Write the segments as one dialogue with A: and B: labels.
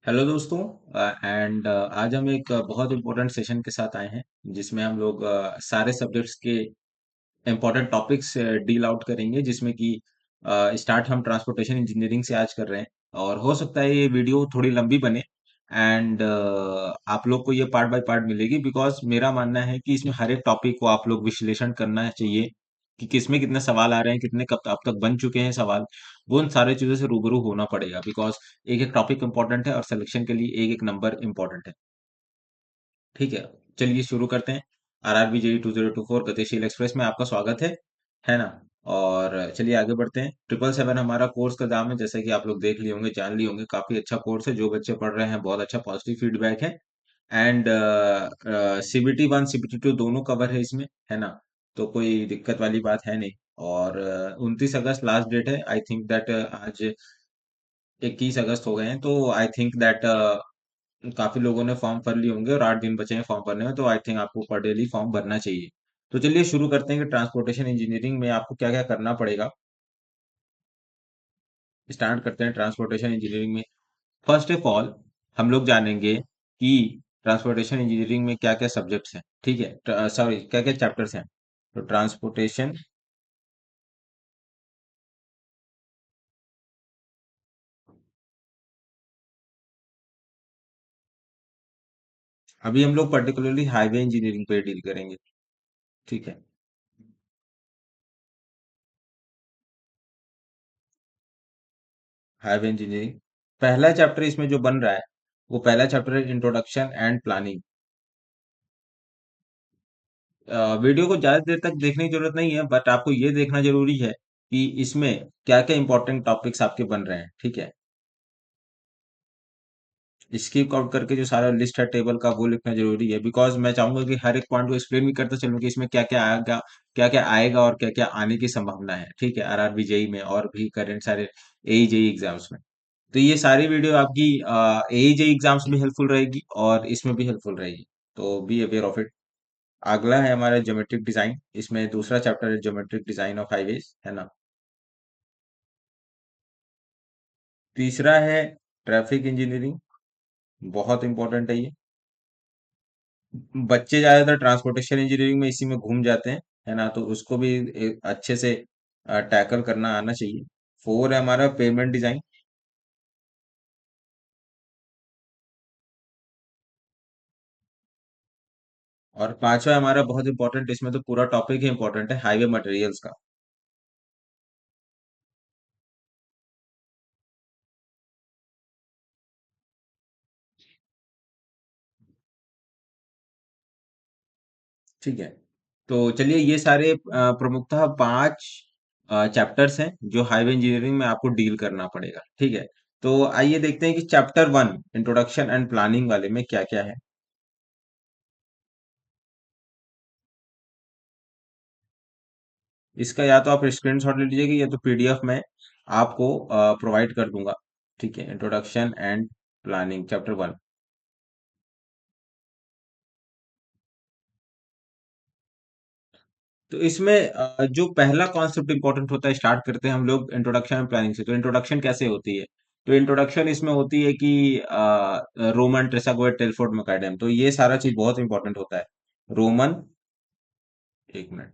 A: Hello दोस्तों। And आज हम एक बहुत इम्पोर्टेंट सेशन के साथ आए हैं जिसमें हम लोग सारे सब्जेक्ट्स के इम्पोर्टेंट टॉपिक्स डील आउट करेंगे, जिसमें कि स्टार्ट हम ट्रांसपोर्टेशन इंजीनियरिंग से आज कर रहे हैं। और हो सकता है ये वीडियो थोड़ी लंबी बने एंड आप लोग को ये पार्ट बाय पार्ट मिलेगी, बिकॉज मेरा मानना है कि इसमें हर एक टॉपिक को आप लोग विश्लेषण करना चाहिए कि किसमें कितने सवाल आ रहे हैं, कितने कब अब तक बन चुके हैं सवाल। वो उन सारी चीजों से रूबरू होना पड़ेगा, बिकॉज एक एक टॉपिक इंपॉर्टेंट है और सिलेक्शन के लिए एक एक नंबर इंपॉर्टेंट है। ठीक है, चलिए शुरू करते हैं। आरआरबी जेई 2024 गतिशील एक्सप्रेस में आपका स्वागत है ना। और चलिए आगे बढ़ते हैं। 777 हमारा कोर्स का दाम है, जैसे कि आप लोग देख लिए होंगे, जान लिए होंगे। काफी अच्छा कोर्स है, जो बच्चे पढ़ रहे हैं बहुत अच्छा पॉजिटिव फीडबैक है। एंड सीबीटी 1 सीबीटी 2 दोनों कवर है इसमें, है ना। तो कोई दिक्कत वाली बात है नहीं। और 29 अगस्त लास्ट डेट है। आई थिंक दैट आज 21 अगस्त हो गए हैं, तो आई थिंक दैट काफी लोगों ने फॉर्म भर लिए होंगे और 8 दिन बचे हैं फॉर्म भरने में, तो आई थिंक आपको पर डेली फॉर्म भरना चाहिए। तो चलिए शुरू करते हैं कि ट्रांसपोर्टेशन इंजीनियरिंग में आपको क्या क्या करना पड़ेगा। स्टार्ट करते हैं ट्रांसपोर्टेशन इंजीनियरिंग में। फर्स्ट ऑफ ऑल हम लोग जानेंगे कि ट्रांसपोर्टेशन इंजीनियरिंग में क्या क्या सब्जेक्ट्स हैं। ठीक है, सॉरी, क्या क्या चैप्टर्स हैं। तो ट्रांसपोर्टेशन, अभी हम लोग पर्टिकुलरली हाईवे इंजीनियरिंग पे डील करेंगे। ठीक है, हाईवे इंजीनियरिंग पहला चैप्टर इसमें जो बन रहा है, वो पहला चैप्टर है इंट्रोडक्शन एंड प्लानिंग। वीडियो को ज्यादा देर तक देखने की जरूरत नहीं है, बट आपको ये देखना जरूरी है कि इसमें क्या क्या इंपॉर्टेंट टॉपिक्स आपके बन रहे हैं। ठीक है, स्किप आउट करके जो सारा लिस्ट है टेबल का, वो लिखना जरूरी है, बिकॉज मैं चाहूंगा कि हर एक पॉइंट को एक्सप्लेन भी करते चलूं कि इसमें क्या क्या आएगा और क्या क्या आने की संभावना है। ठीक है, आरआरबी जेई में और भी करंट सारे एई जेई एग्जाम्स में। तो ये सारी वीडियो आपकी एई जेई एग्जाम्स में हेल्पफुल रहेगी और इसमें भी हेल्पफुल रहेगी। तो बी अवेयर ऑफ इट। अगला है हमारा ज्योमेट्रिक डिजाइन। इसमें दूसरा चैप्टर है ज्योमेट्रिक डिजाइन ऑफ हाईवेज, है ना। तीसरा है ट्रैफिक इंजीनियरिंग। बहुत इंपॉर्टेंट है ये। बच्चे ज्यादातर ट्रांसपोर्टेशन इंजीनियरिंग में इसी में घूम जाते हैं, है ना, तो उसको भी अच्छे से टैकल करना आना चाहिए। फोर है हमारा पेमेंट डिजाइन। और पांचवा है हमारा बहुत इंपॉर्टेंट, इसमें तो पूरा टॉपिक ही इंपॉर्टेंट है, हाईवे मटेरियल्स का। ठीक है, तो चलिए ये सारे प्रमुखतः पांच चैप्टर्स हैं जो हाईवे इंजीनियरिंग में आपको डील करना पड़ेगा। ठीक है, तो आइए देखते हैं कि चैप्टर 1 इंट्रोडक्शन एंड प्लानिंग वाले में क्या क्या है। इसका या तो आप स्क्रीनशॉट ले लीजिएगा या तो पीडीएफ में आपको प्रोवाइड कर दूंगा। ठीक है, इंट्रोडक्शन एंड प्लानिंग चैप्टर 1। तो इसमें जो पहला कॉन्सेप्ट इंपॉर्टेंट होता है, स्टार्ट करते हैं हम लोग इंट्रोडक्शन एंड प्लानिंग से। तो इंट्रोडक्शन कैसे होती है? तो इंट्रोडक्शन इसमें होती है कि रोमन, ट्रेसागोर, टेलफोर्ड, मैकडम, तो ये सारा चीज बहुत इंपॉर्टेंट होता है। रोमन, एक minute.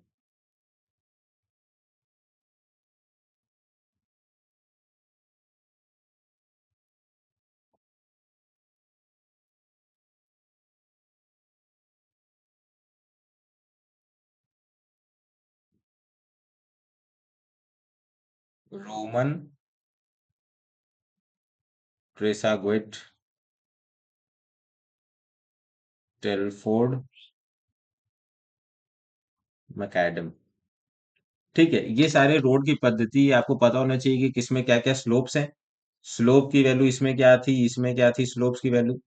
A: Roman, Tresaguet, Telford, McAdam. ठीक है, ये सारे रोड की पद्धति आपको पता होना चाहिए कि किसमें क्या क्या स्लोप्स हैं। स्लोप की वैल्यू इसमें क्या थी, इसमें क्या थी स्लोप्स की वैल्यू।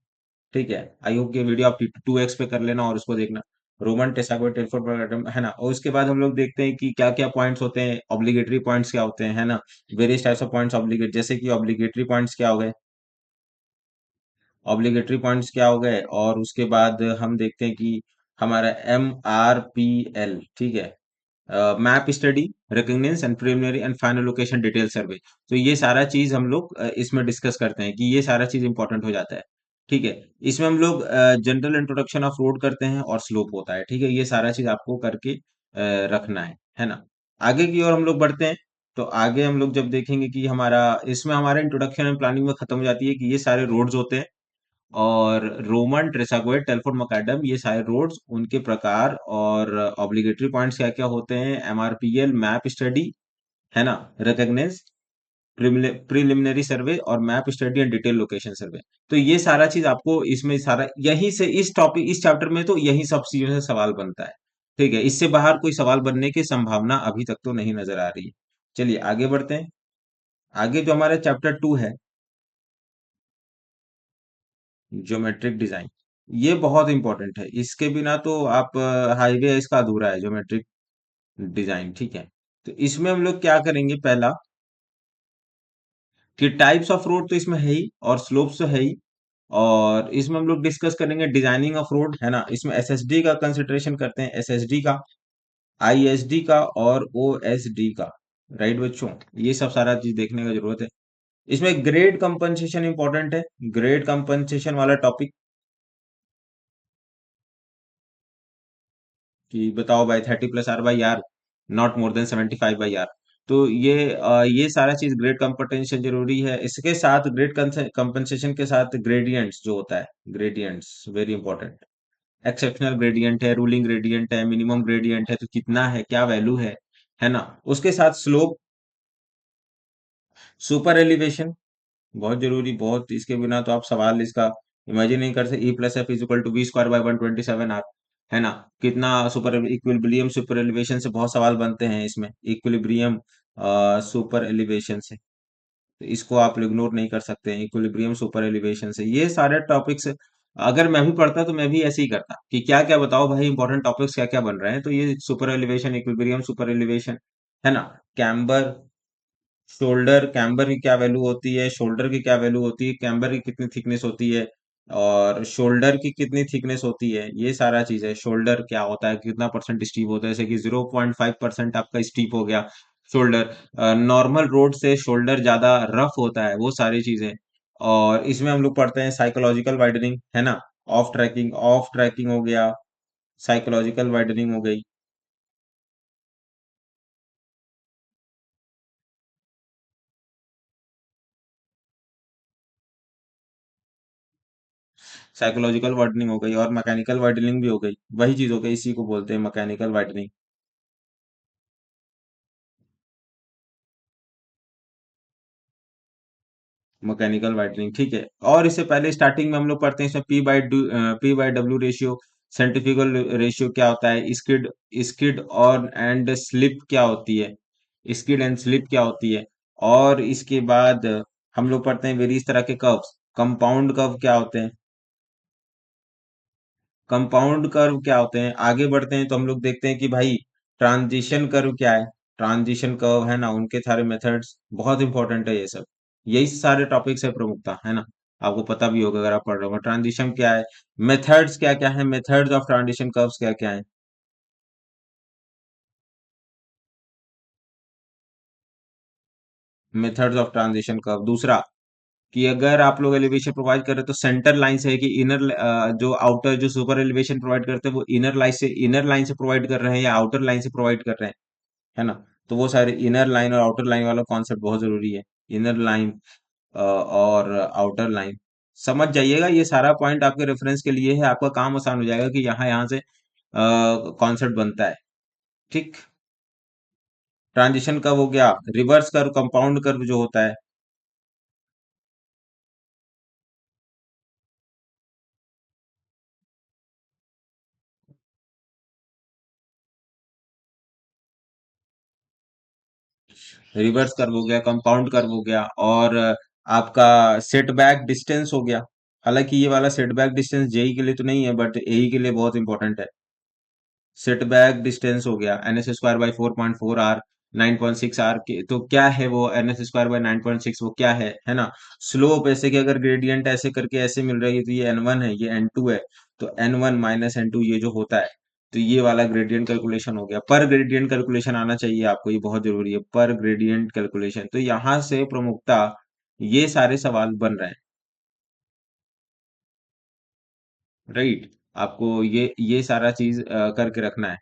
A: ठीक है, आई होप ये वीडियो आप 2x पे कर लेना और उसको देखना। रोमन, टेसागो, टेलफोर्ड, मैकडम, है ना। और उसके बाद हम लोग देखते हैं कि क्या क्या पॉइंट्स होते हैं, ऑब्लिगेटरी पॉइंट्स क्या होते हैं, है ना। Various types of points obligate, जैसे कि ऑब्लिगेटरी पॉइंट्स क्या हो गए, ऑब्लिगेटरी पॉइंट्स क्या हो गए। और उसके बाद हम देखते हैं कि हमारा MRPL, ठीक है, map study, recognition and preliminary and final location detail survey. तो ये सारा चीज हम लोग इसमें डिस्कस करते हैं कि ये सारा चीज इंपॉर्टेंट हो जाता है। ठीक है। इसमें हम लोग जनरल इंट्रोडक्शन ऑफ रोड करते हैं और स्लोप होता है। ठीक है, ये सारा चीज आपको करके रखना है ना। आगे की ओर हम लोग बढ़ते हैं। तो आगे हम लोग जब देखेंगे कि हमारा इसमें हमारा इंट्रोडक्शन एंड प्लानिंग में खत्म हो जाती है कि ये सारे रोड्स होते हैं, और रोमन, ट्रेसागोइड, टेलफोर्ड, मैकएडम, ये सारे रोड्स, उनके प्रकार और ऑब्लिगेटरी पॉइंट्स क्या क्या होते हैं, एमआरपीएल, मैप स्टडी, है ना, रिकॉग्नाइज, प्रिलिमिनरी सर्वे और map study and detail location survey. तो ये सारा चीज आपको इसमें सारा यहीं से इस टॉपिक इस चैप्टर में तो यही सब चीजों से सवाल बनता है। ठीक है, इससे बाहर कोई सवाल बनने की संभावना अभी तक तो नहीं नजर आ रही है। चलिए आगे बढ़ते हैं। आगे जो हमारा चैप्टर 2 है, ज्योमेट्रिक डिजाइन, ये बहुत इंपॉर्टेंट है। इसके बिना तो आप हाईवे इसका अधूरा है, ज्योमेट्रिक डिजाइन। ठीक है। तो इसमें हम लोग क्या करेंगे, पहला कि टाइप्स ऑफ रोड तो इसमें है ही और स्लोप्स तो है ही, और इसमें हम लोग डिस्कस करेंगे डिजाइनिंग ऑफ रोड, है ना। इसमें एसएसडी का कंसिडरेशन करते हैं, एसएसडी का, आईएसडी का और ओएसडी का। राइट बच्चों, ये सब सारा चीज देखने का जरूरत है। इसमें ग्रेड कंपनसेशन इंपॉर्टेंट है, ग्रेड कंपनसेशन वाला टॉपिक, कि बताओ भाई 30+R/R not more than 75/R। तो ये सारा चीज ग्रेड कंपनसेशन जरूरी है। इसके साथ ग्रेड कंपनसेशन के साथ ग्रेडियंट्स जो होता है, gradients very important. Exceptional gradient है, रूलिंग ग्रेडियंट है, मिनिमम ग्रेडियंट है, तो कितना है, क्या वैल्यू है ना। उसके साथ स्लोप, सुपर एलिवेशन बहुत जरूरी, बहुत, इसके बिना तो आप सवाल इसका इमेजिन नहीं कर सकते। E+F=2V²/127R, है ना। कितना सुपर इक्विलिब्रियम सुपर एलिवेशन से बहुत सवाल बनते हैं इसमें, इक्विलिब्रियम सुपर एलिवेशन से, तो इसको आप इग्नोर नहीं कर सकते हैं, इक्विलिब्रियम सुपर एलिवेशन से। ये सारे टॉपिक्स अगर मैं भी पढ़ता तो मैं भी ऐसे ही करता कि क्या क्या बताओ भाई, इंपॉर्टेंट टॉपिक्स क्या क्या बन रहे हैं। तो ये super elevation, equilibrium super elevation, है ना। कैम्बर, शोल्डर, कैम्बर की क्या वैल्यू होती है, शोल्डर की क्या वैल्यू होती है, कैम्बर की कितनी थिकनेस होती है, और शोल्डर की कितनी थिकनेस होती है, ये सारा चीज है। शोल्डर क्या होता है, कितना परसेंट स्टीप होता है, जैसे कि 0.5% आपका स्टीप हो गया शोल्डर। नॉर्मल रोड से शोल्डर ज्यादा रफ होता है, वो सारी चीजें। और इसमें हम लोग पढ़ते हैं साइकोलॉजिकल वाइडनिंग, है ना। ऑफ ट्रैकिंग हो गया, साइकोलॉजिकल वाइडनिंग हो गई। साइकोलॉजिकल वार्डनिंग हो गई और मैकेनिकल वार्डनिंग भी हो गई, वही चीज हो गई, इसी को बोलते हैं मैकेनिकल वार्डनिंग। मैकेनिकल वाइटनिंग, ठीक है। और इससे पहले स्टार्टिंग में हम लोग पढ़ते हैं इसमें P/W रेशियो, सेंट्रीफ्यूगल रेशियो क्या होता है, स्किड स्किड और एंड स्लिप क्या होती है, स्किड एंड स्लिप क्या होती है। और इसके बाद हम लोग पढ़ते हैं वेरियस तरह के कर्व्स, कंपाउंड कर्व क्या होते हैं, कंपाउंड कर्व क्या होते हैं। आगे बढ़ते हैं तो हम लोग देखते हैं कि भाई ट्रांजिशन कर्व क्या है, ट्रांजिशन कर्व, है ना, उनके सारे मेथड्स बहुत इंपॉर्टेंट है ये सब। यही सारे टॉपिक्स है प्रमुखता, है ना। आपको पता भी होगा अगर आप पढ़ रहे हो। ट्रांजिशन क्या है, मेथड्स क्या क्या है, मेथड्स ऑफ ट्रांजिशन कर्व्स क्या क्या है। मेथड्स ऑफ ट्रांजिशन कर्व, दूसरा कि अगर आप लोग एलिवेशन प्रोवाइड कर रहे हो तो सेंटर लाइन से है कि इनर, जो आउटर जो सुपर एलिवेशन प्रोवाइड करते हैं वो इनर लाइन से प्रोवाइड कर रहे हैं या आउटर लाइन से प्रोवाइड कर रहे हैं, है ना। तो वो सारे इनर लाइन और आउटर लाइन वाला कॉन्सेप्ट बहुत जरूरी है। इनर लाइन और आउटर लाइन समझ जाइएगा, ये सारा पॉइंट आपके रेफरेंस के लिए है, आपका काम आसान हो जाएगा कि यहाँ यहाँ से कॉन्सेप्ट बनता है। ठीक। ट्रांजिशन कर्व हो गया, रिवर्स कर्व, कंपाउंड कर्व जो होता है, रिवर्स कर्व हो गया, कंपाउंड कर्व हो गया, और आपका सेटबैक डिस्टेंस हो गया। हालांकि ये वाला सेटबैक डिस्टेंस जेई के लिए तो नहीं है, बट एई के लिए बहुत इंपॉर्टेंट है। सेटबैक डिस्टेंस हो गया NS²/4.4R, 9.6R के, तो क्या है वो NS²/9.6, वो क्या है ना। स्लोप, ऐसे कि अगर ग्रेडियंट ऐसे करके ऐसे मिल रही है तो ये N1 है, ये N2 है, तो N1 - N2 ये जो होता है, तो ये वाला ग्रेडियंट कैलकुलेशन हो गया। पर ग्रेडियंट कैलकुलेशन आना चाहिए आपको, ये बहुत जरूरी है, पर ग्रेडियंट कैलकुलेशन। तो यहाँ से प्रमुखता ये सारे सवाल बन रहे हैं, राइट। आपको ये सारा चीज करके रखना है।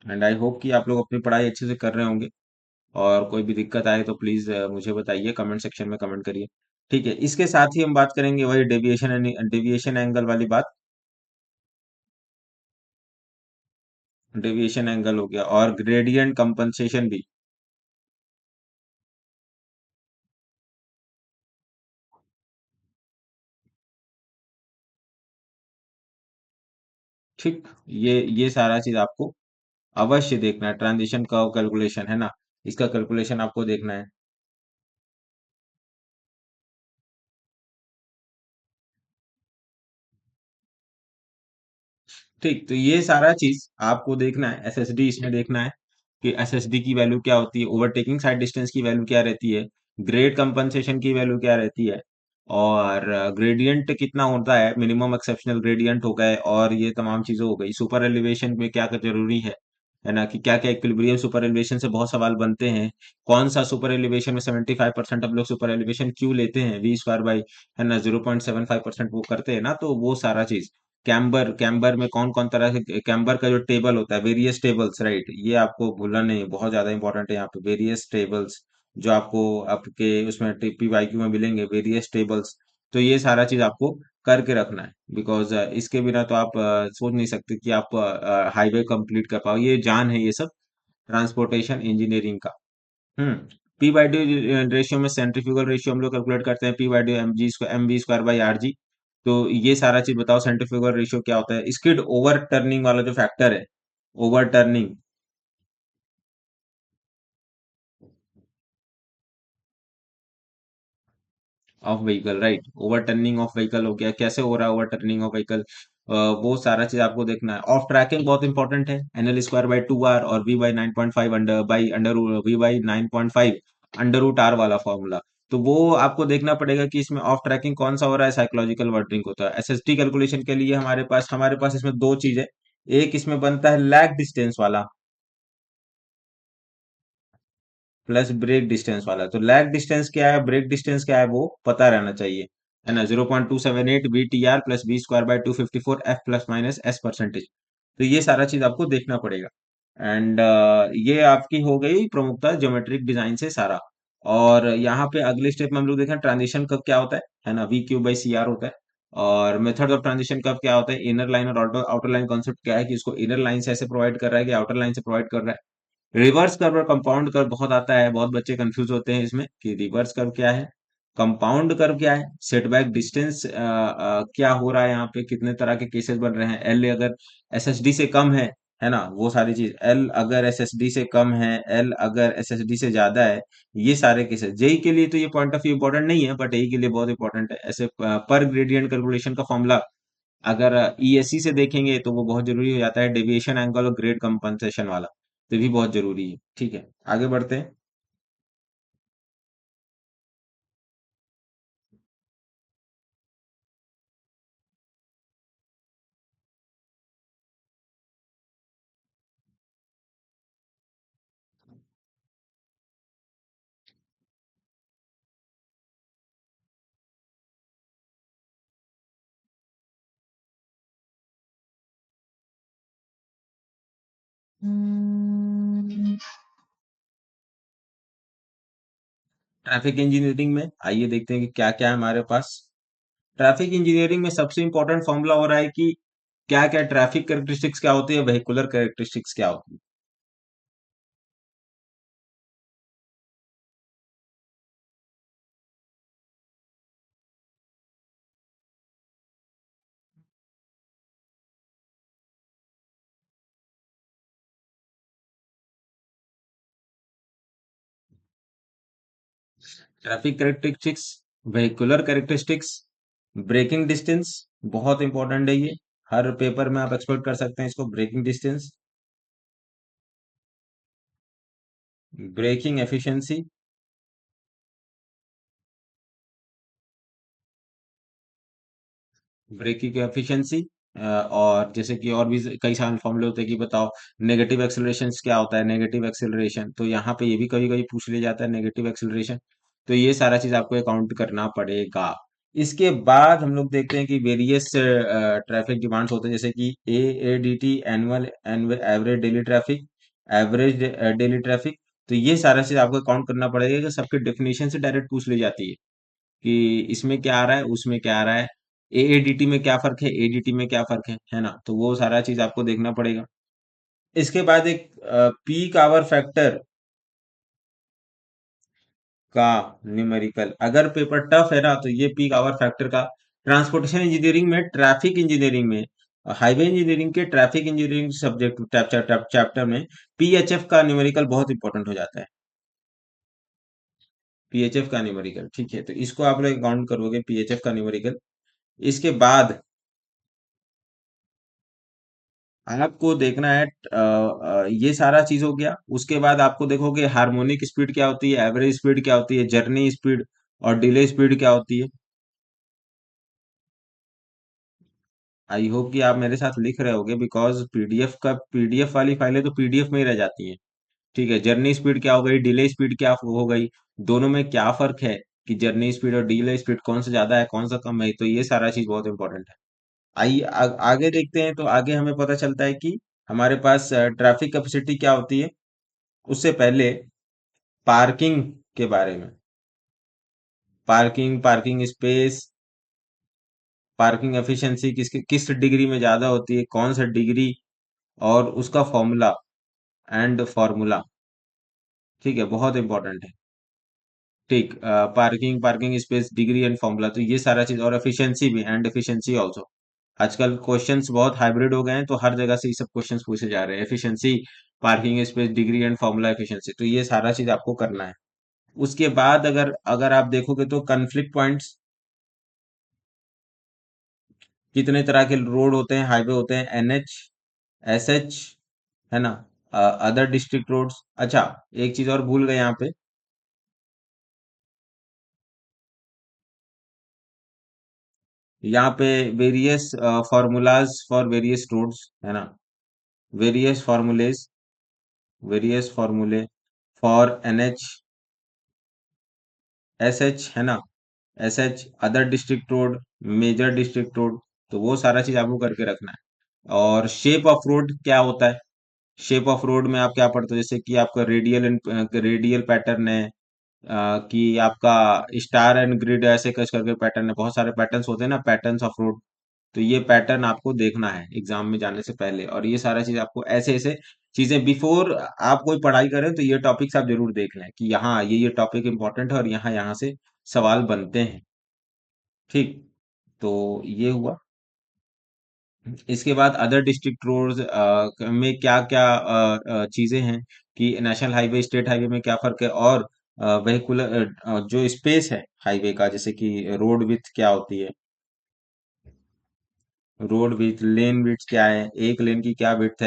A: एंड आई होप कि आप लोग अपनी पढ़ाई अच्छे से कर रहे होंगे। और कोई भी दिक्कत आए तो प्लीज मुझे बताइए, कमेंट सेक्शन में कमेंट करिए। ठीक है, इसके साथ ही हम बात करेंगे वही डेविएशन एंगल वाली बात। डेविएशन एंगल हो गया और ग्रेडियंट कंपनसेशन भी। ठीक, ये सारा चीज आपको अवश्य देखना है। ट्रांजिशन कर्व कैलकुलेशन है ना, इसका कैलकुलेशन आपको देखना है। ठीक, तो ये सारा चीज आपको देखना है। एसएसडी इसमें देखना है कि एसएसडी की वैल्यू क्या होती है, ओवरटेकिंग साइड डिस्टेंस की वैल्यू क्या रहती है, ग्रेड कंपनसेशन की वैल्यू क्या रहती है, और ग्रेडियंट कितना होता है, मिनिमम एक्सेप्शनल ग्रेडियंट हो गए, और ये तमाम चीजें हो गई। सुपर एलिवेशन में क्या क्या जरूरी है ना, कि क्या क्या इक्विलिब्रियम सुपर एलिवेशन से बहुत सवाल बनते हैं। कौन सा सुपर एलिवेशन में 75% हम लोग सुपर एलिवेशन क्यों लेते हैं, वी स्क्वायर बाई, है ना, 0.75% वो करते हैं ना, तो वो सारा चीज। कैम्बर कैम्बर में कौन कौन तरह के कैम्बर का जो टेबल होता है, वेरियस टेबल्स, राइट, ये आपको भूलना नहीं है, बहुत ज्यादा इंपॉर्टेंट है यहाँ पे वेरियस टेबल्स। जो आपको आपके उसमें पीवाईक्यू में मिलेंगे वेरियस टेबल्स। तो ये सारा चीज आपको करके रखना है, बिकॉज इसके बिना तो आप सोच नहीं सकते कि आप हाईवे कंप्लीट कर पाओ। ये जान है ये सब ट्रांसपोर्टेशन इंजीनियरिंग का। Hmm. P by D ratio में सेंट्रीफ्यूगल रेशियो हम लोग कैलकुलेट करते हैं, P by D M V square by R G. तो ये सारा चीज बताओ, सेंट्रीफ्यूगल रेशियो क्या होता है, स्किड ओवर टर्निंग वाला जो फैक्टर है, over turning of vehicle, right, over turning of vehicle हो गया, कैसे हो रहा है ओवर टर्निंग ऑफ व्हीकल, वो सारा चीज आपको देखना है। ऑफ ट्रैकिंग बहुत इंपॉर्टेंट है, एनएल स्क्वायर बाई 2 आर और V by 9.5 under V by 9.5 under root R वाला फॉर्मूला। तो वो आपको देखना पड़ेगा कि इसमें ऑफ ट्रैकिंग कौन सा हो रहा है, साइकोलॉजिकल वर्डरिंग होता है। एसएसटी कैलकुलेशन के लिए हमारे पास इसमें दो चीज है। एक इसमें बनता है लैग डिस्टेंस वाला, प्लस ब्रेक डिस्टेंस वाला। तो लैग डिस्टेंस क्या है, ब्रेक डिस्टेंस क्या है, वो पता रहना चाहिए, है ना। 0.278 V T R plus B square by 254 F plus minus S percentage. तो ये सारा चीज आपको देखना पड़ेगा। एंड ये आपकी हो गई प्रमुखता ज्योमेट्रिक डिजाइन से सारा। और यहाँ पे अगले स्टेप में हम लोग देखें ट्रांजिशन कब क्या होता है ना, V Q by C R होता है। और मेथड ऑफ ट्रांजिशन कब क्या होता है, इनर लाइन और आउटर आउटर लाइन कॉन्सेप्ट क्या है, कि इसको इनर लाइन से ऐसे प्रोवाइड कर रहा है कि आउटर लाइन से प्रोवाइड कर रहा है। रिवर्स कर्व और कंपाउंड कर्व बहुत आता है, बहुत बच्चे कंफ्यूज होते हैं इसमें कि रिवर्स कर्व क्या है, कंपाउंड कर्व क्या है, सेटबैक डिस्टेंस क्या हो रहा है, यहाँ पे कितने तरह के केसेस बन रहे हैं। एल अगर एसएसडी से कम है ना, वो सारी चीज। एल अगर एसएसडी से कम है, एल अगर एसएसडी से ज्यादा है, ये सारे केसेस। जेई के लिए तो ये पॉइंट ऑफ व्यू इंपॉर्टेंट नहीं है, बट एई के लिए बहुत इंपॉर्टेंट है। ऐसे पर ग्रेडियंट कैलकुलेशन का फॉर्मूला अगर ईएससी से देखेंगे तो वो बहुत जरूरी हो जाता है, डेविएशन एंगल और ग्रेड कंपनसेशन वाला, तो भी बहुत जरूरी है। ठीक है, आगे बढ़ते हैं। ट्रैफिक इंजीनियरिंग में आइए देखते हैं कि क्या क्या है हमारे पास। ट्रैफिक इंजीनियरिंग में सबसे इंपॉर्टेंट फॉर्मूला हो रहा है कि क्या क्या ट्रैफिक कैरेक्टरिस्टिक्स क्या होती है, वेहिकुलर कैरेक्टरिस्टिक्स क्या होती है। Traffic characteristics, vehicular characteristics, braking distance, बहुत इंपॉर्टेंट है ये। हर पेपर में आप एक्सपेक्ट कर सकते हैं इसको, braking distance, braking efficiency, braking efficiency, और जैसे कि और भी कई सारे फॉर्मूले होते हैं कि बताओ नेगेटिव एक्सेलरेशन क्या होता है, नेगेटिव एक्सेलरेशन तो यहाँ पे ये भी कभी कभी पूछ लिया जाता है नेगेटिव एक्सेलरेशन। तो ये सारा चीज आपको अकाउंट करना पड़ेगा। इसके बाद हम लोग देखते हैं कि वेरियस ट्रैफिक डिमांड्स होते हैं, जैसे कि AADT, annual average daily traffic, average daily traffic. तो ये सारा चीज आपको अकाउंट करना पड़ेगा कि सबके डेफिनेशन से डायरेक्ट पूछ ली जाती है कि इसमें क्या आ रहा है, उसमें क्या आ रहा है, एएडीटी में क्या फर्क है, एडीटी में क्या फर्क है ना, तो वो सारा चीज आपको देखना पड़ेगा। इसके बाद एक पीक आवर फैक्टर का न्यूमेरिकल, अगर पेपर टफ है ना तो ये पीक आवर फैक्टर का ट्रांसपोर्टेशन इंजीनियरिंग में, ट्रैफिक इंजीनियरिंग में, हाईवे इंजीनियरिंग के ट्रैफिक इंजीनियरिंग सब्जेक्ट चैप्टर में पीएचएफ का न्यूमेरिकल बहुत इंपॉर्टेंट हो जाता है। पीएचएफ का न्यूमेरिकल, ठीक है, तो इसको आप लोग काउंट करोगे पीएचएफ का न्यूमेरिकल। इसके बाद आपको देखना है ये सारा चीज हो गया। उसके बाद आपको देखोगे हार्मोनिक स्पीड क्या होती है, एवरेज स्पीड क्या होती है, जर्नी स्पीड और डिले स्पीड क्या होती है। आई होप कि आप मेरे साथ लिख रहे होगे, बिकॉज पीडीएफ वाली फाइलें तो पीडीएफ में ही रह जाती हैं। ठीक है, जर्नी स्पीड क्या हो गई, डिले स्पीड क्या हो गई, दोनों में क्या फर्क है, कि जर्नी स्पीड और डिले स्पीड कौन सा ज्यादा है कौन सा कम है, तो ये सारा चीज बहुत इंपॉर्टेंट है। आइए आगे देखते हैं, तो आगे हमें पता चलता है कि हमारे पास ट्रैफिक कैपेसिटी क्या होती है। उससे पहले पार्किंग के बारे में, parking, parking space, parking efficiency किस डिग्री में ज्यादा होती है, कौन सा डिग्री, और उसका फॉर्मूला एंड फॉर्मूला। ठीक है, बहुत इंपॉर्टेंट है। ठीक, parking, parking space, degree and formula, तो ये सारा चीज, और एफिशिएंसी भी, एंड एफिशिएंसी ऑल्सो। आजकल क्वेश्चंस बहुत हाइब्रिड हो गए हैं, तो हर जगह से ये सब क्वेश्चंस पूछे जा रहे हैं, efficiency, parking space, degree and formula efficiency, तो ये सारा चीज आपको करना है। उसके बाद अगर अगर आप देखोगे तो कन्फ्लिक्ट पॉइंट्स, कितने तरह के रोड होते हैं, हाईवे होते हैं, एनएच, एसएच, है ना, अदर डिस्ट्रिक्ट रोड्स। अच्छा, एक चीज और भूल गए यहाँ पे, यहाँ पे various formulas for various roads, है ना, various formulas, various formulae for NH, SH, है ना, SH, other district road, major district road, तो वो सारा चीज आपको करके रखना है। और शेप ऑफ रोड क्या होता है, शेप ऑफ रोड में आप क्या पढ़ते हो, जैसे कि आपका रेडियल एंड रेडियल पैटर्न है, कि आपका स्टार एंड ग्रिड ऐसे कस करके पैटर्न है, बहुत सारे पैटर्न्स होते हैं ना, पैटर्न्स ऑफ रोड। तो ये पैटर्न आपको देखना है एग्जाम में जाने से पहले, और ये सारा चीज आपको ऐसे ऐसे चीजें बिफोर आप कोई पढ़ाई करें तो ये टॉपिक्स आप जरूर देख लें कि यहाँ ये टॉपिक इंपॉर्टेंट है और यहाँ यहाँ से सवाल बनते हैं। ठीक, तो ये हुआ। इसके बाद अदर डिस्ट्रिक्ट रोड्स में क्या क्या चीजें हैं, कि नेशनल हाईवे, स्टेट हाईवे में क्या फर्क है, और वेहिकुलर जो स्पेस है हाईवे का, जैसे कि रोड विड्थ क्या होती है, रोड विड्थ, लेन विड्थ क्या है, एक लेन की क्या विड्थ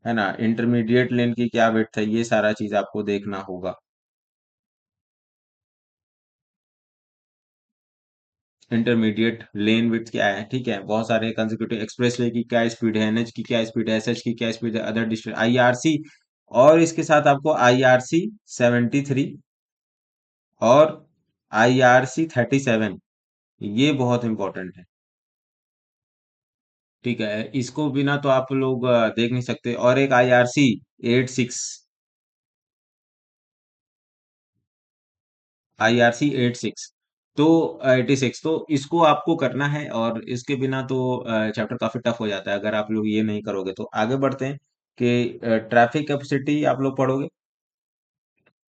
A: है ना, इंटरमीडिएट लेन की क्या विड्थ है, ये सारा चीज आपको देखना होगा। इंटरमीडिएट लेन विड्थ क्या है, ठीक है, बहुत सारे कंसेक्यूटिव एक्सप्रेसवे की क्या स्पीड है, एनएच की क्या स्पीड है, एसएच की क्या स्पीड है, अदर डिस्ट्रिक्ट आईआरसी, और इसके साथ आपको आईआरसी 73 और आईआरसी 37, ये बहुत इंपॉर्टेंट है। ठीक है, इसको बिना तो आप लोग देख नहीं सकते। और एक आईआरसी 86, आईआरसी 86, तो 86, तो इसको आपको करना है, और इसके बिना तो चैप्टर काफी टफ हो जाता है अगर आप लोग ये नहीं करोगे। तो आगे बढ़ते हैं कि ट्रैफिक कैपेसिटी आप लोग पढ़ोगे।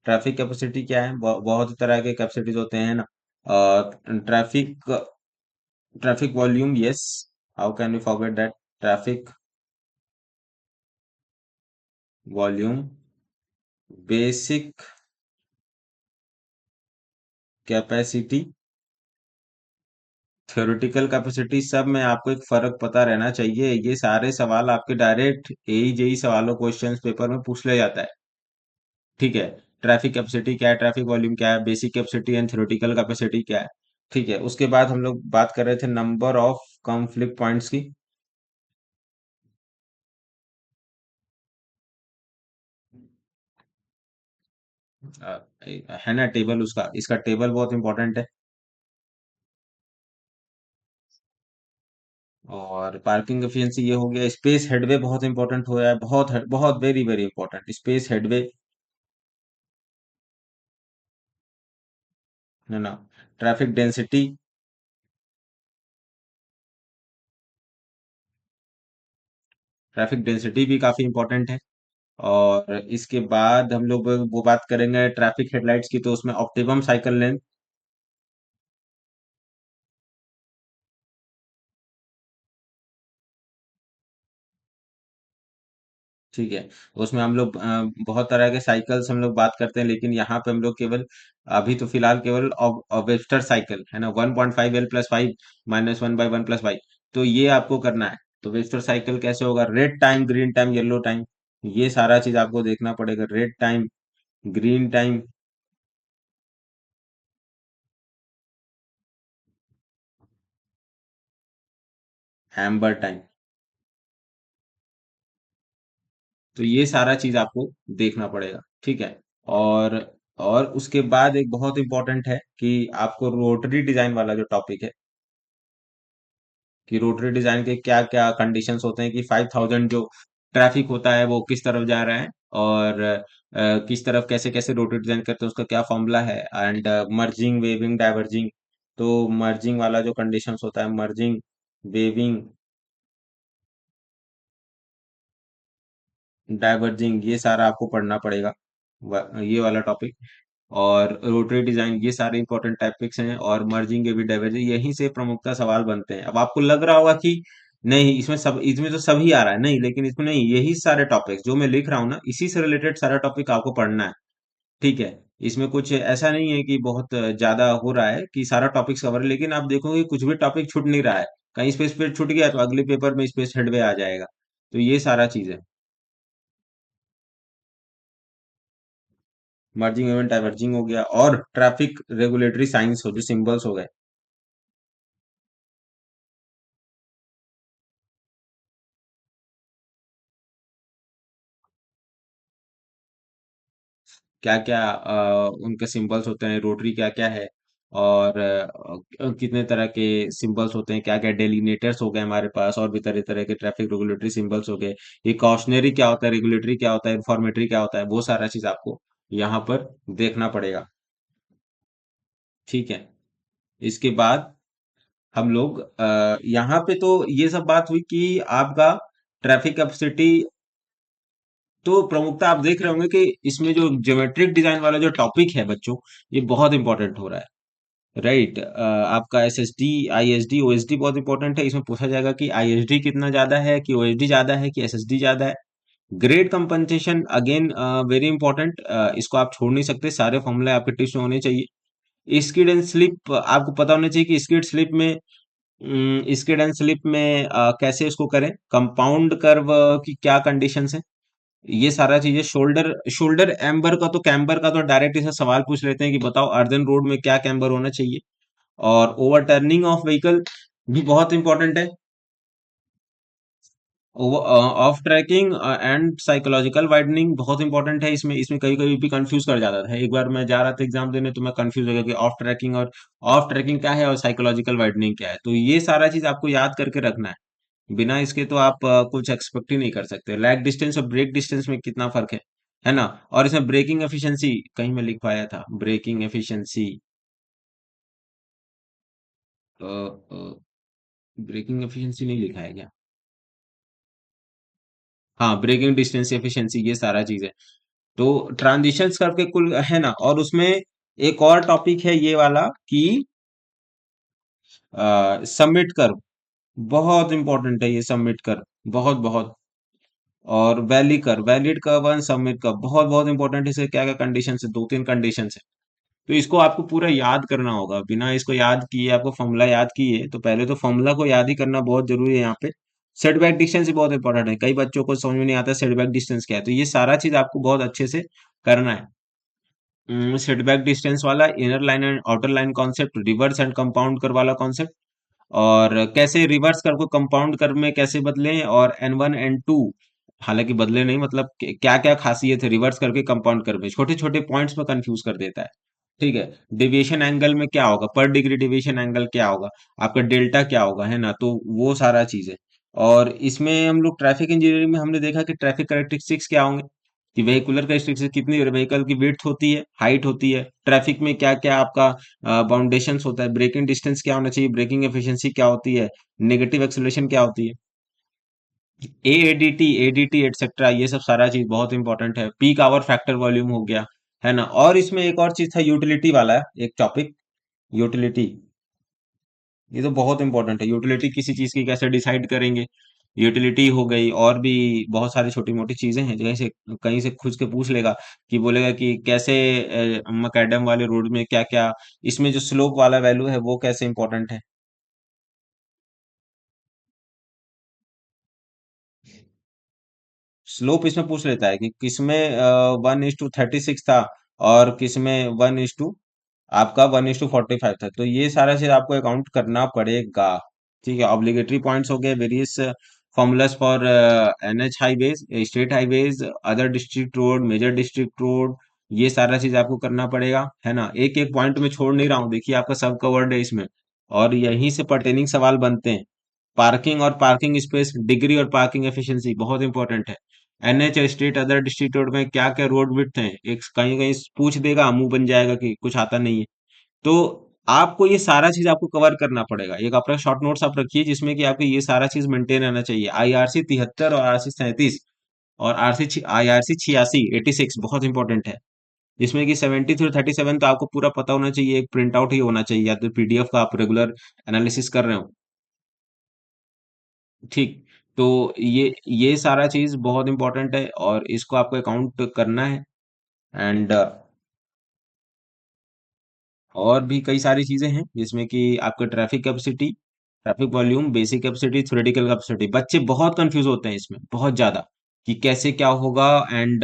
A: ट्रैफिक कैपेसिटी क्या है, बहुत तरह के कैपेसिटीज होते हैं ना, traffic, traffic volume, yes, how can you forget that, traffic volume, basic capacity, theoretical capacity, सब में आपको एक फर्क पता रहना चाहिए। ये सारे सवाल आपके डायरेक्ट एई जेई सवालों क्वेश्चंस पेपर में पूछ लिया जाता है। ठीक है, ट्रैफिक कैपेसिटी क्या है, ट्रैफिक वॉल्यूम क्या है, basic capacity and theoretical capacity क्या है। ठीक है, उसके बाद हम लोग बात कर रहे थे नंबर ऑफ कॉन्फ्लिक्ट पॉइंट्स की। है ना टेबल, उसका इसका टेबल बहुत इंपॉर्टेंट है। और पार्किंग एफिशिएंसी ये हो गया। स्पेस हेडवे बहुत इंपॉर्टेंट हो रहा है, बहुत बहुत very very important space headway, है ना। ट्रैफिक डेंसिटी, ट्रैफिक डेंसिटी भी काफी इंपॉर्टेंट है। और इसके बाद हम लोग वो बात करेंगे ट्रैफिक हेडलाइट्स की, तो उसमें ऑप्टिमम साइकिल लेंथ। ठीक है, उसमें हम लोग बहुत तरह के साइकिल्स हम लोग बात करते हैं, लेकिन यहाँ पे हम लोग केवल अभी तो फिलहाल केवल वेबस्टर साइकिल, है ना, 1.5 L+5 -1/1 + y। तो ये आपको करना है। तो वेबस्टर साइकिल कैसे होगा, red time, green time, yellow time, ये सारा चीज आपको देखना पड़ेगा। Red time, green time, amber time. तो ये सारा चीज आपको देखना पड़ेगा, ठीक है। और और उसके बाद एक बहुत इंपॉर्टेंट है कि आपको रोटरी डिजाइन वाला जो टॉपिक है, कि रोटरी डिजाइन के क्या क्या कंडीशंस होते हैं, कि 5000 जो ट्रैफिक होता है वो किस तरफ जा रहा है, और किस तरफ कैसे कैसे रोटरी डिजाइन करते हैं, उसका क्या फॉर्मूला है। And merging, weaving, diverging. तो मर्जिंग वाला जो कंडीशंस होता है, मर्जिंग, वेविंग, डाइवर्जिंग, ये सारा आपको पढ़ना पड़ेगा, ये वाला टॉपिक। और रोटरी डिजाइन, ये सारे इंपॉर्टेंट टॉपिक्स हैं। और मर्जिंग के भी डाइवर्जिंग, यहीं से प्रमुखता सवाल बनते हैं। अब आपको लग रहा होगा कि नहीं इसमें सब, इसमें तो सभी आ रहा है, नहीं, लेकिन इसमें नहीं, यही सारे टॉपिक्स जो मैं लिख रहा हूँ ना, इसी से रिलेटेड सारा टॉपिक आपको पढ़ना है, ठीक है। इसमें कुछ ऐसा नहीं है कि बहुत ज्यादा हो रहा है कि सारा टॉपिक कवर है, लेकिन आप देखोगे कुछ भी टॉपिक छूट नहीं रहा है। कहीं स्पेस पे छूट गया तो अगले पेपर में स्पेस हेडवे आ जाएगा। तो ये सारा चीज है। मर्जिंग इवेंट, डाइवर्जिंग हो गया, और ट्रैफिक रेगुलेटरी साइंस हो, जो सिंबल्स हो गए। क्या क्या उनके सिंबल्स होते हैं, रोटरी क्या क्या है, और कितने तरह के सिंबल्स होते हैं, क्या क्या डेलिनेटर्स हो गए हमारे पास, और भी तरह तरह के ट्रैफिक रेगुलेटरी सिंबल्स हो गए। ये कॉशनरी क्या होता है, रेगुलेटरी क्या होता है, इंफॉर्मेटरी क्या होता है, वो सारा चीज आपको यहाँ पर देखना पड़ेगा, ठीक है। इसके बाद हम लोग यहाँ पे तो ये सब बात हुई कि आपका ट्रैफिक कैपेसिटी। तो प्रमुखता आप देख रहे होंगे कि इसमें जो ज्योमेट्रिक डिजाइन वाला जो टॉपिक है बच्चों, ये बहुत इंपॉर्टेंट हो रहा है, राइट। आपका एसएसडी, आईएसडी, ओएसडी बहुत इंपॉर्टेंट है। इसमें पूछा जाएगा कि आईएसडी कितना ज्यादा है, कि ओएसडी ज्यादा है, कि एसएसडी ज्यादा है। Grade compensation again very important, इसको आप छोड़ नहीं सकते, सारे फॉर्मूले आपके टिप्स में होने चाहिए। स्किड एंड स्लिप आपको पता होना चाहिए कि स्किड स्लिप में, स्किड एंड स्लिप में कैसे उसको करें। कंपाउंड कर्व की क्या कंडीशंस है, ये सारा चीजें। शोल्डर, शोल्डर एम्बर का तो, कैम्बर का तो डायरेक्ट इसे सवाल पूछ लेते हैं कि बताओ अर्धन रोड में क्या कैम्बर होना चाहिए। और ओवरटर्निंग ऑफ व्हीकल भी बहुत इंपॉर्टेंट है। Off tracking and psychological widening बहुत इंपॉर्टेंट है। इसमें इसमें कभी कभी भी कंफ्यूज कर जाता था। एक बार मैं जा रहा था एग्जाम देने, तो मैं कंफ्यूज हो गया कि ऑफ ट्रैकिंग और ऑफ ट्रैकिंग क्या है, और साइकोलॉजिकल वाइडनिंग क्या है। तो ये सारा चीज आपको याद करके रखना है। बिना इसके तो आप कुछ एक्सपेक्ट ही नहीं कर सकते। लैग डिस्टेंस और ब्रेक डिस्टेंस में कितना फर्क है ना। और इसमें ब्रेकिंग एफिशिएंसी कहीं मैं लिख पाया था, ब्रेकिंग एफिशिएंसी, ब्रेकिंग एफिशिएंसी नहीं लिखा है क्या? हाँ, ब्रेकिंग डिस्टेंस एफिशिएंसी, ये सारा चीज है। तो ट्रांजिशंस करके कुल है ना। और उसमें एक और टॉपिक है ये वाला कि सबमिट कर्व, बहुत इंपॉर्टेंट है ये सबमिट कर्व, बहुत बहुत। और वैली कर्व, वैलिड कर्व और सबमिट कर्व बहुत बहुत इंपॉर्टेंट है। इसे क्या क्या कंडीशन है, दो तीन कंडीशन है। तो इसको आपको पूरा याद करना होगा। बिना इसको याद किए, आपको फॉर्मूला याद किए, तो पहले तो फॉर्मूला को याद ही करना बहुत जरूरी है यहाँ पे। सेटबैक डिस्टेंस भी बहुत इंपॉर्टेंट है, कई बच्चों को समझ में नहीं आता सेटबैक डिस्टेंस क्या है, तो ये सारा चीज आपको बहुत अच्छे से करना है। सेटबैक डिस्टेंस वाला, inner line and outer line concept, reverse and compound कर वाला कॉन्सेप्ट, और कैसे रिवर्स कर को कंपाउंड कर में कैसे बदलें, और N1 N2, हालांकि बदले नहीं, मतलब क्या क्या खासियत है रिवर्स करके कंपाउंड कर में, छोटे छोटे पॉइंट्स में कंफ्यूज कर देता है। ठीक है। डेविएशन एंगल में क्या होगा, पर डिग्री डेविएशन एंगल क्या होगा, आपका डेल्टा क्या होगा, है ना, तो वो सारा चीज है। और इसमें हम लोग ट्रैफिक इंजीनियरिंग में हमने देखा कि ट्रैफिक कैरेक्टरिस्टिक्स क्या होंगे, कि वेहिकुलर कैरेक्टरिस्टिक्स कितनी व्हीकल की विड्थ होती है, हाइट होती है, ट्रैफिक में क्या क्या आपका बाउंडेशंस होता है, ब्रेकिंग डिस्टेंस क्या होना चाहिए, ब्रेकिंग एफिशिएंसी क्या होती है, नेगेटिव एक्सेलरेशन क्या होती है, एडीटी एटसेट्रा, ये सब सारा चीज बहुत इंपॉर्टेंट है। पीक आवर फैक्टर वॉल्यूम हो गया, है ना। और इसमें एक और चीज था, यूटिलिटी वाला एक टॉपिक, यूटिलिटी, ये तो बहुत इंपॉर्टेंट है। यूटिलिटी किसी चीज की कैसे डिसाइड करेंगे, यूटिलिटी हो गई, और भी बहुत सारी छोटी मोटी चीजें हैं, कहीं से खुद के पूछ लेगा, कि बोलेगा कि कैसे मकैडम वाले रोड में क्या क्या, इसमें जो स्लोप वाला वैल्यू है वो कैसे इंपॉर्टेंट है। स्लोप इसमें पूछ लेता है कि किसमें 1:36 था, और किसमें 1:, आपका 1:45 था, तो ये सारा चीज आपको अकाउंट करना पड़ेगा। ठीक है। ऑब्लिगेटरी पॉइंट्स हो गए, various formulas for NH highways, state highways, other district road, major district road, ये सारा चीज आपको करना पड़ेगा, है ना। एक एक पॉइंट में छोड़ नहीं रहा हूँ, देखिए आपका सब कवर्ड है इसमें, और यहीं से पर्टेनिंग सवाल बनते हैं। पार्किंग और पार्किंग स्पेस, डिग्री और पार्किंग एफिशिएंसी बहुत इंपॉर्टेंट है। NH और स्टेट अदर डिस्ट्रिक्ट रोड में क्या क्या रोड विड्थ है, एक कहीं कहीं पूछ देगा, मुंह बन जाएगा कि कुछ आता नहीं है। तो आपको ये सारा चीज आपको कवर करना पड़ेगा। एक अपना शॉर्ट नोट्स आप रखिए, जिसमें कि आपको ये सारा चीज मेंटेन रहना चाहिए। IRC 73 और RC 37, और IRC 86 बहुत इंपॉर्टेंट है, जिसमें कि 73 और 37 तो आपको पूरा पता होना चाहिए, एक प्रिंट आउट ही होना चाहिए, या तो PDF का आप रेगुलर एनालिसिस कर रहे हो। ठीक। तो ये सारा चीज बहुत इंपॉर्टेंट है, और इसको आपको अकाउंट करना है। एंड और भी कई सारी चीजें हैं, जिसमें कि आपका traffic capacity, traffic volume, basic capacity, theoretical capacity. बच्चे बहुत कंफ्यूज होते हैं इसमें, बहुत ज्यादा, कि कैसे क्या होगा। एंड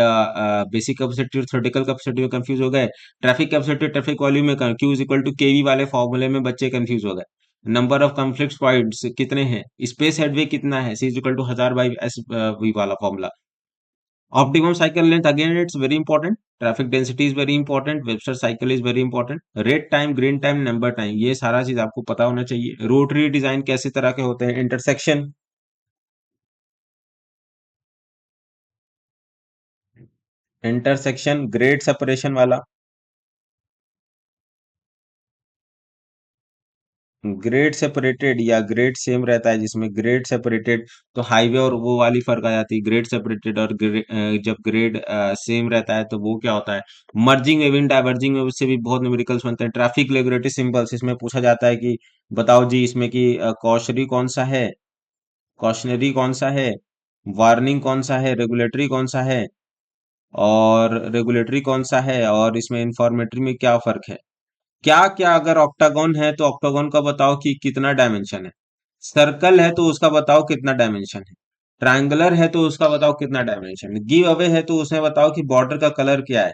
A: बेसिक कैपेसिटी और थ्योरेटिकल कैपेसिटी में कंफ्यूज हो गए। ट्रैफिक कैपेसिटी ट्रैफिक वॉल्यूम में Q इक्वल टू केवी वाले फॉर्मूले में बच्चे कंफ्यूज हो गए। नंबर ऑफ कॉन्फ्लिक्ट पॉइंट्स कितने हैं, स्पेस हेडवे कितना है, C इक्वल टू 1000/S वाला formula. Optimum cycle length, again it's very important. Traffic density is very important. Webster cycle is very important. Red time, green time, number time, ये सारा चीज आपको पता होना चाहिए। रोटरी डिजाइन कैसे तरह के होते हैं, इंटरसेक्शन, इंटरसेक्शन ग्रेड सेपरेशन वाला, ग्रेड सेपरेटेड या ग्रेड सेम रहता है, जिसमें ग्रेड सेपरेटेड तो हाईवे और वो वाली फर्क आ जाती है, ग्रेड सेपरेटेड और जब ग्रेड सेम रहता है तो वो क्या होता है। मर्जिंग एविन डाइवर्जिंग में उससे भी बहुत न्यूमेरिकल्स बनते हैं। ट्रैफिक रेगुलेटरी सिंबल्स, इसमें पूछा जाता है कि बताओ जी, इसमें कि कॉशनरी कौन सा है, कॉशनरी कौन सा है, वार्निंग कौन सा है, रेगुलेटरी कौन सा है, और रेगुलेटरी कौन सा है, और इसमें इंफॉर्मेटरी में क्या फर्क है। क्या क्या, अगर ऑक्टागोन है तो ऑक्टागोन का बताओ कि कितना डायमेंशन है, सर्कल है तो उसका बताओ कितना डायमेंशन है, ट्रायंगुलर है तो उसका बताओ कितना डायमेंशन है, गिव अवे है तो उसमें बताओ कि बॉर्डर का कलर क्या है।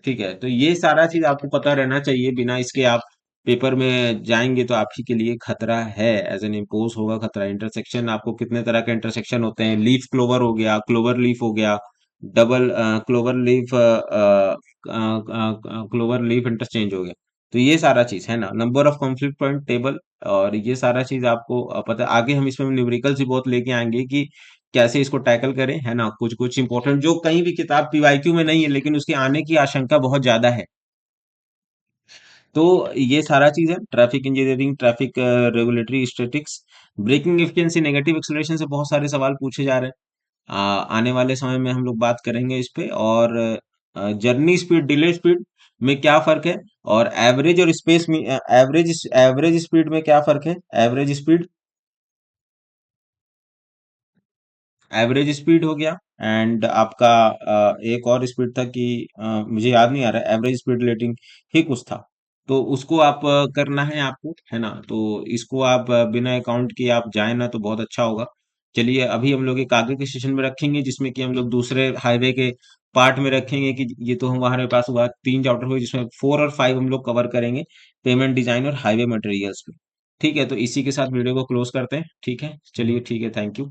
A: ठीक है। तो ये सारा चीज आपको पता रहना चाहिए, बिना इसके आप पेपर में जाएंगे तो आप ही के लिए खतरा है, एज एन इम्पोज होगा खतरा। इंटरसेक्शन, आपको कितने तरह के इंटरसेक्शन होते हैं, लीफ क्लोवर हो गया, क्लोवर लीफ हो गया, double clover leaf, clover leaf interchange हो गया। तो ये सारा चीज है ना, number of conflict point table, और ये सारा चीज आपको पता है। आगे हम इसमें न्यूमेरिकल्स भी बहुत लेके आएंगे कि कैसे इसको टैकल करें, है ना। कुछ कुछ इंपॉर्टेंट जो कहीं भी किताब PYQ में नहीं है, लेकिन उसके आने की आशंका बहुत ज्यादा है। तो ये सारा चीज है, traffic engineering, traffic regulatory statics, braking efficiency, negative acceleration से बहुत सारे सवाल पूछे जा रहे हैं। आने वाले समय में हम लोग बात करेंगे इस पे। और जर्नी स्पीड, डिले स्पीड में क्या फर्क है, और एवरेज और स्पेस में एवरेज स्पीड में क्या फर्क है, एवरेज स्पीड, एवरेज स्पीड हो गया। एंड आपका एक और स्पीड था कि मुझे याद नहीं आ रहा, एवरेज स्पीड रेटिंग ही कुछ था। तो उसको आप करना है आपको, है ना। तो इसको आप बिना अकाउंट किए आप जाए ना तो बहुत अच्छा होगा। चलिए अभी हम लोग एक आगे के सेशन में रखेंगे, जिसमें कि हम लोग दूसरे हाईवे के पार्ट में रखेंगे कि ये तो हमारे पास हुआ 3 चैप्टर हुए, जिसमें 4 और 5 हम लोग कवर करेंगे पेमेंट डिजाइन और हाईवे मटेरियल्स पे। ठीक है, तो इसी के साथ वीडियो को क्लोज करते हैं। ठीक है, चलिए ठीक है, थैंक यू।